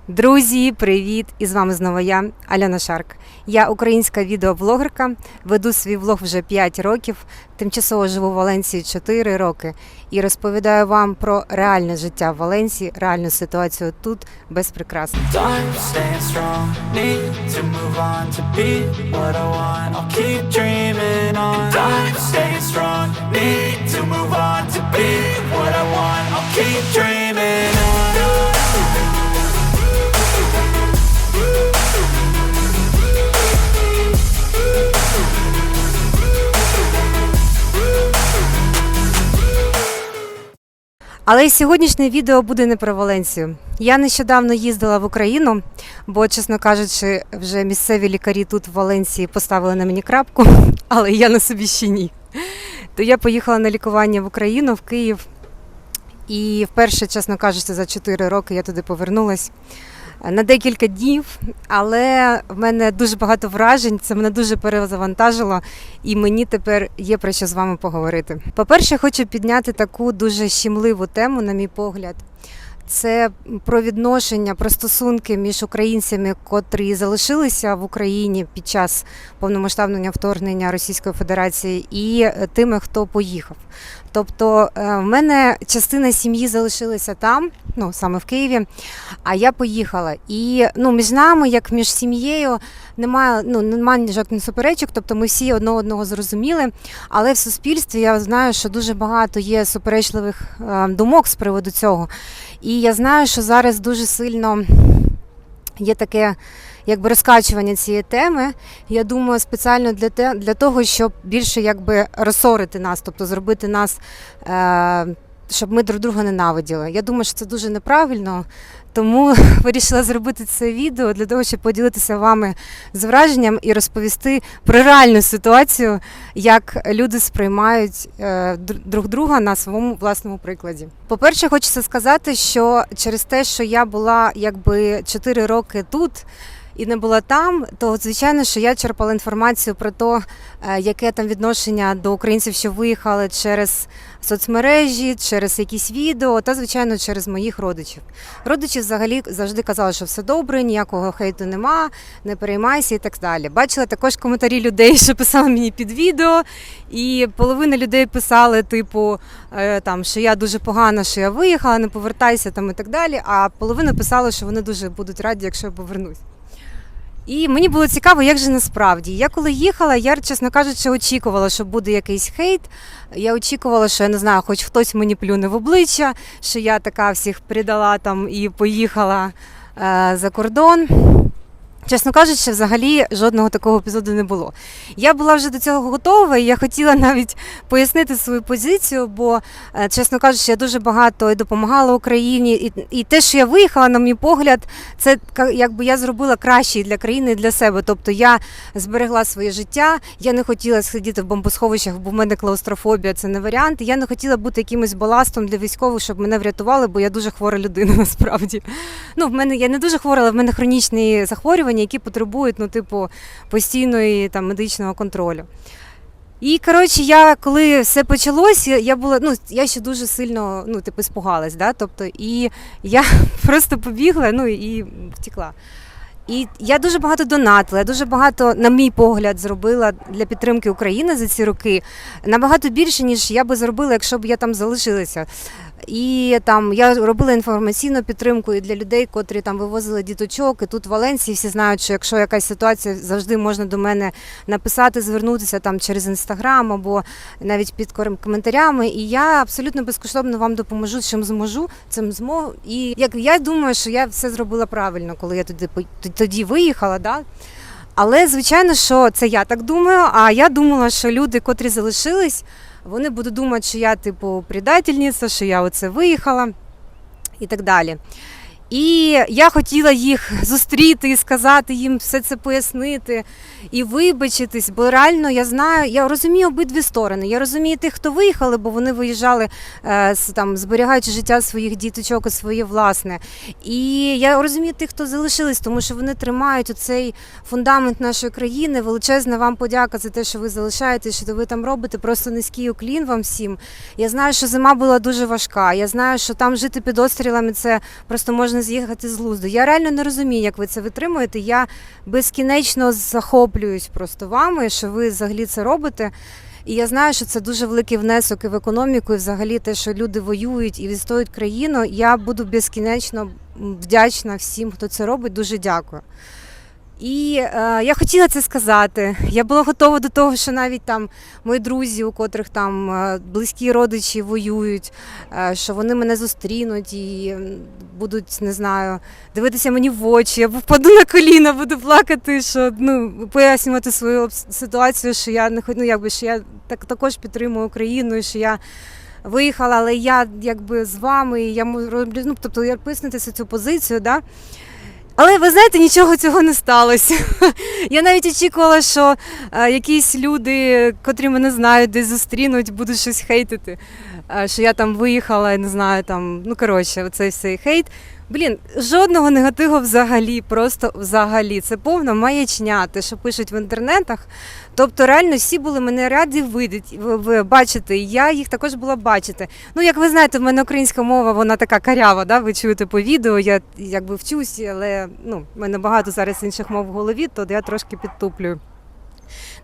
Друзі, привіт! І з вами знову я, Альона Шарк. Я українська відеоблогерка, веду свій влог вже 5 років, тимчасово живу в Валенсії 4 роки і розповідаю вам про реальне життя в Валенсії, реальну ситуацію тут, без прикрас. Але сьогоднішнє відео буде не про Валенсію. Я нещодавно їздила в Україну, бо, чесно кажучи, вже місцеві лікарі тут в Валенсії поставили на мені крапку, але я на собі ще ні. То я поїхала на лікування в Україну, в Київ. І вперше, чесно кажучи, за 4 роки я туди повернулась на декілька днів, але в мене дуже багато вражень, це мене дуже перезавантажило, і мені тепер є про що з вами поговорити. По-перше, хочу підняти таку дуже щемливу тему, на мій погляд. Це про відношення, про стосунки між українцями, котрі залишилися в Україні під час повномасштабного вторгнення Російської Федерації, і тими, хто поїхав. Тобто в мене частина сім'ї залишилася там, саме в Києві, а я поїхала. І між нами, як між сім'єю, немає жодних суперечок, тобто ми всі одного зрозуміли, але в суспільстві я знаю, що дуже багато є суперечливих думок з приводу цього. І я знаю, що зараз дуже сильно є таке розкачування цієї теми. Я думаю, спеціально для того, щоб більше розсорити нас, тобто зробити нас, щоб ми друг друга ненавиділи. Я думаю, що це дуже неправильно, тому вирішила зробити це відео для того, щоб поділитися вами з враженням і розповісти про реальну ситуацію, як люди сприймають друг друга на своєму власному прикладі. По-перше, хочеться сказати, що через те, що я була 4 роки тут, і не була там, то, звичайно, що я черпала інформацію про те, яке там відношення до українців, що виїхали через соцмережі, через якісь відео, та, звичайно, через моїх родичів. Родичі взагалі завжди казали, що все добре, ніякого хейту нема, не переймайся і так далі. Бачила також коментарі людей, що писали мені під відео, і половина людей писали, що я дуже погана, що я виїхала, не повертайся і так далі, а половина писала, що вони дуже будуть раді, якщо я повернусь. І мені було цікаво, як же насправді. Я коли їхала, я, чесно кажучи, очікувала, що буде якийсь хейт. Я очікувала, що, я не знаю, хоч хтось мені плюне в обличчя, що я така всіх предала і поїхала за кордон. Чесно кажучи, взагалі жодного такого епізоду не було. Я була вже до цього готова, і я хотіла навіть пояснити свою позицію, бо, чесно кажучи, я дуже багато допомагала Україні. І те, що я виїхала, на мій погляд, це я зробила краще і для країни, і для себе. Тобто я зберегла своє життя, я не хотіла сидіти в бомбосховищах, бо в мене клаустрофобія, це не варіант. І я не хотіла бути якимось баластом для військових, щоб мене врятували, бо я дуже хвора людина насправді. Я не дуже хвора, але в мене хронічні захворювання, які потребують, постійної медичного контролю. І, коли все почалось, я ще дуже сильно, спугалась, тобто, і я просто побігла, і втекла. І я дуже багато донатила, я дуже багато, на мій погляд, зробила для підтримки України за ці роки. Набагато більше, ніж я би зробила, якщо б я там залишилася. І я робила інформаційну підтримку і для людей, котрі вивозили діточок. І тут в Валенсії всі знають, що якщо якась ситуація, завжди можна до мене написати, звернутися через Інстаграм або навіть під коментарями. І я абсолютно безкоштовно вам допоможу, чим зможу, цим зможу. І я думаю, що я все зробила правильно, коли я тоді виїхала. Да? Але, звичайно, що це я так думаю, а я думала, що люди, котрі залишились, вони будуть думати, що я, предательниця, що я виїхала і так далі. І я хотіла їх зустріти і сказати їм все це пояснити і вибачитись, бо реально я розумію обидві сторони. Я розумію тих, хто виїхали, бо вони виїжджали, зберігаючи життя своїх діточок і своє власне. І я розумію тих, хто залишились, тому що вони тримають оцей фундамент нашої країни. Величезна вам подяка за те, що ви залишаєтесь, що ви там робите. Просто низький уклін вам всім. Я знаю, що зима була дуже важка. Я знаю, що там жити під обстрілами – це просто можна можна з'їхати з глузду. Я реально не розумію, як ви це витримуєте. Я безкінечно захоплююсь просто вами, що ви взагалі це робите. І я знаю, що це дуже великий внесок і в економіку, і взагалі те, що люди воюють і відстоюють країну. Я буду безкінечно вдячна всім, хто це робить. Дуже дякую. І я хотіла це сказати. Я була готова до того, що навіть там мої друзі, у котрих там близькі родичі воюють, що вони мене зустрінуть і будуть, не знаю, дивитися мені в очі. Я впаду на коліна, буду плакати, що пояснювати свою ситуацію, що я не що я також підтримую Україну, і що я виїхала, але я з вами, і я роблю, тобто я пояснити цю позицію, да. Але, ви знаєте, нічого цього не сталося. Я навіть очікувала, що якісь люди, котрі мене знають, десь зустрінуть, будуть щось хейтити. Що я там виїхала, я не знаю, там, оцей всей хейт. Жодного негативу взагалі, просто взагалі. Це повна маячня, те, що пишуть в інтернетах. Тобто реально всі були мене раді бачити, і я їх також була бачити. Як ви знаєте, в мене українська мова, вона така карява, да? Ви чуєте по відео, я вчусь, але в мене багато зараз інших мов в голові, то я трошки підтуплюю.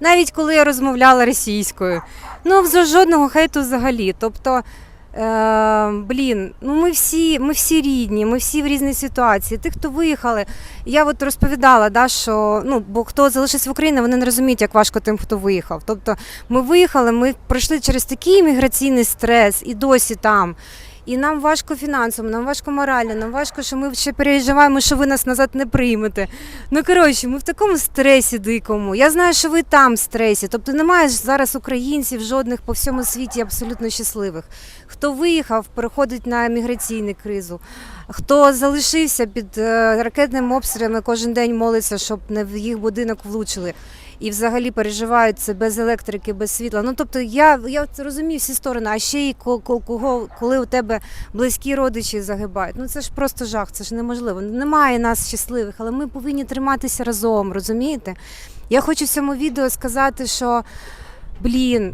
Навіть коли я розмовляла російською, жодного хейту взагалі. Тобто, ми всі рідні, ми всі в різній ситуації. Ті, хто виїхали, я розповідала, да, що, бо хто залишився в Україні, вони не розуміють, як важко тим, хто виїхав. Тобто, ми виїхали, ми пройшли через такий міграційний стрес і досі там. І нам важко фінансово, нам важко морально, нам важко, що ми ще переживаємо, що ви нас назад не приймете. Ми в такому стресі дикому. Я знаю, що ви там в стресі. Тобто немає зараз українців жодних по всьому світі абсолютно щасливих. Хто виїхав, переходить на міграційну кризу. Хто залишився під ракетними обстрілами, кожен день молиться, щоб не в їх будинок влучили. І взагалі переживають це без електрики, без світла. Тобто я розумію всі сторони, а ще й коли у тебе близькі родичі загибають. Це ж просто жах, це ж неможливо. Немає нас щасливих, але ми повинні триматися разом, розумієте? Я хочу в цьому відео сказати, що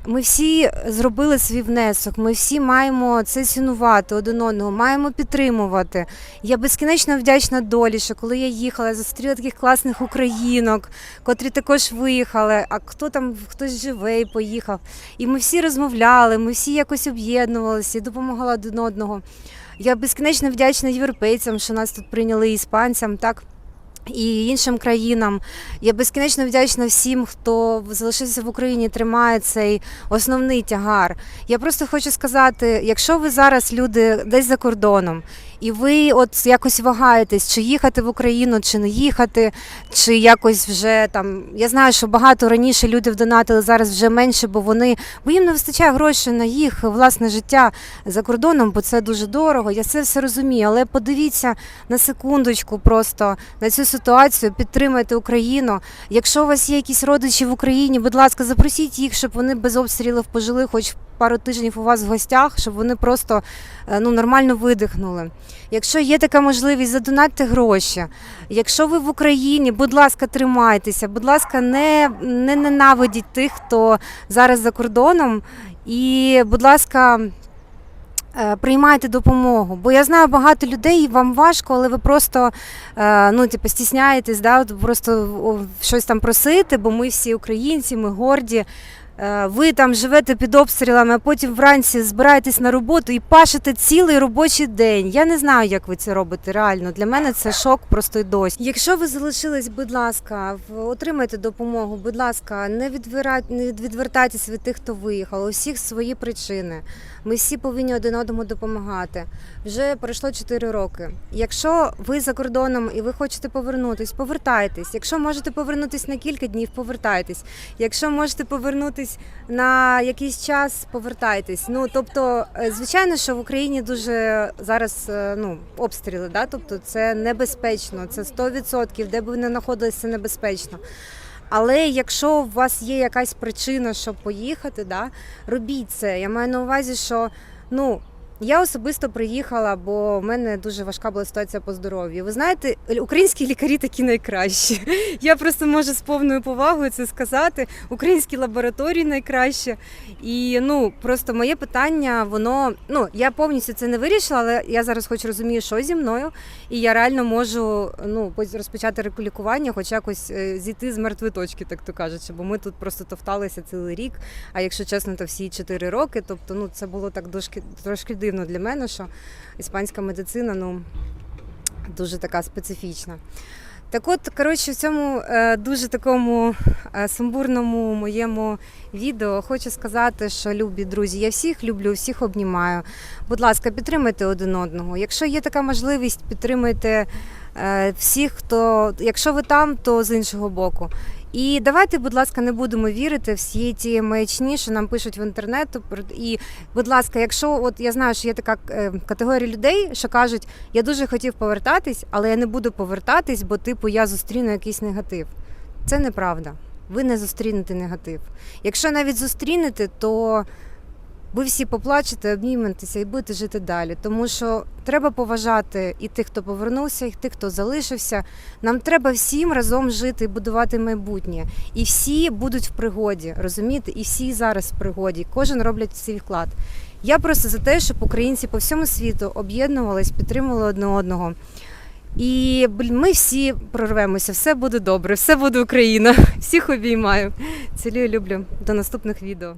ми всі зробили свій внесок, ми всі маємо це цінувати один одного, маємо підтримувати. Я безкінечно вдячна долі, що коли я їхала, я зустріла таких класних українок, котрі також виїхали, а хтось живе і поїхав. І ми всі розмовляли, ми всі якось об'єднувалися і допомагали один одного. Я безкінечно вдячна європейцям, що нас тут прийняли, іспанцям, так? І іншим країнам. Я безкінечно вдячна всім, хто залишився в Україні, тримає цей основний тягар. Я просто хочу сказати, якщо ви зараз люди десь за кордоном, і ви якось вагаєтесь, чи їхати в Україну, чи не їхати, чи якось вже там, я знаю, що багато раніше люди донатили, зараз вже менше, бо їм не вистачає грошей на їх власне життя за кордоном, бо це дуже дорого, я це все розумію, але подивіться на секундочку просто на цю ситуацію, підтримайте Україну. Якщо у вас є якісь родичі в Україні, будь ласка, запросіть їх, щоб вони без обстрілів пожили хоч пару тижнів у вас в гостях, щоб вони просто нормально видихнули. Якщо є така можливість, задонатьте гроші. Якщо ви в Україні, будь ласка, тримайтеся, будь ласка, не ненавидіть тих, хто зараз за кордоном, і, будь ласка, приймайте допомогу. Бо я знаю багато людей, вам важко, але ви просто стісняєтесь, да, просто щось там просити, бо ми всі українці, ми горді. Ви там живете під обстрілами, а потім вранці збираєтесь на роботу і пашете цілий робочий день. Я не знаю, як ви це робите, реально. Для мене це шок просто й досі. Якщо ви залишились, будь ласка, отримайте допомогу, будь ласка, не відвертайтесь від тих, хто виїхав. У всіх свої причини. Ми всі повинні один одному допомагати. Вже пройшло 4 роки. Якщо ви за кордоном і ви хочете повернутись, повертайтесь. Якщо можете повернутись на кілька днів, повертайтесь. Якщо можете повернутись на якийсь час, повертайтесь. Тобто, звичайно, що в Україні дуже зараз обстріли, да? Тобто це небезпечно, це 100%, де б ви не знаходилися, це небезпечно. Але якщо у вас є якась причина, щоб поїхати, да, робіть це. Я маю на увазі, що Я особисто приїхала, бо в мене дуже важка була ситуація по здоров'ю. Ви знаєте, українські лікарі такі найкращі. Я просто можу з повною повагою це сказати. Українські лабораторії найкраще. І просто моє питання, я повністю це не вирішила, але я зараз хоч розумію, що зі мною, і я реально можу розпочати лікування, хоч якось зійти з мертвої точки, так то кажучи, бо ми тут просто топталися цілий рік, а якщо чесно, то всі 4 роки, тобто це було так трошки дивно для мене, що іспанська медицина дуже така специфічна. Так от, коротше, в цьому дуже такому сумбурному моєму відео хочу сказати, що, любі друзі, я всіх люблю, всіх обнімаю. Будь ласка, підтримайте один одного. Якщо є така можливість, підтримайте всіх, якщо ви там, то з іншого боку. І давайте, будь ласка, не будемо вірити всі ті маячні, що нам пишуть в інтернеті. І, будь ласка, якщо я знаю, що є така категорія людей, що кажуть, я дуже хотів повертатись, але я не буду повертатись, бо я зустріну якийсь негатив. Це неправда. Ви не зустрінете негатив. Якщо навіть зустрінете, то ви всі поплачете, обніметеся і будете жити далі. Тому що треба поважати і тих, хто повернувся, і тих, хто залишився. Нам треба всім разом жити і будувати майбутнє. І всі будуть в пригоді, розумієте? І всі зараз в пригоді. Кожен роблять свій вклад. Я просто за те, щоб українці по всьому світу об'єднувались, підтримували одне одного. І ми всі прорвемося, все буде добре, все буде Україна. Всіх обіймаю. Цілую, люблю. До наступних відео.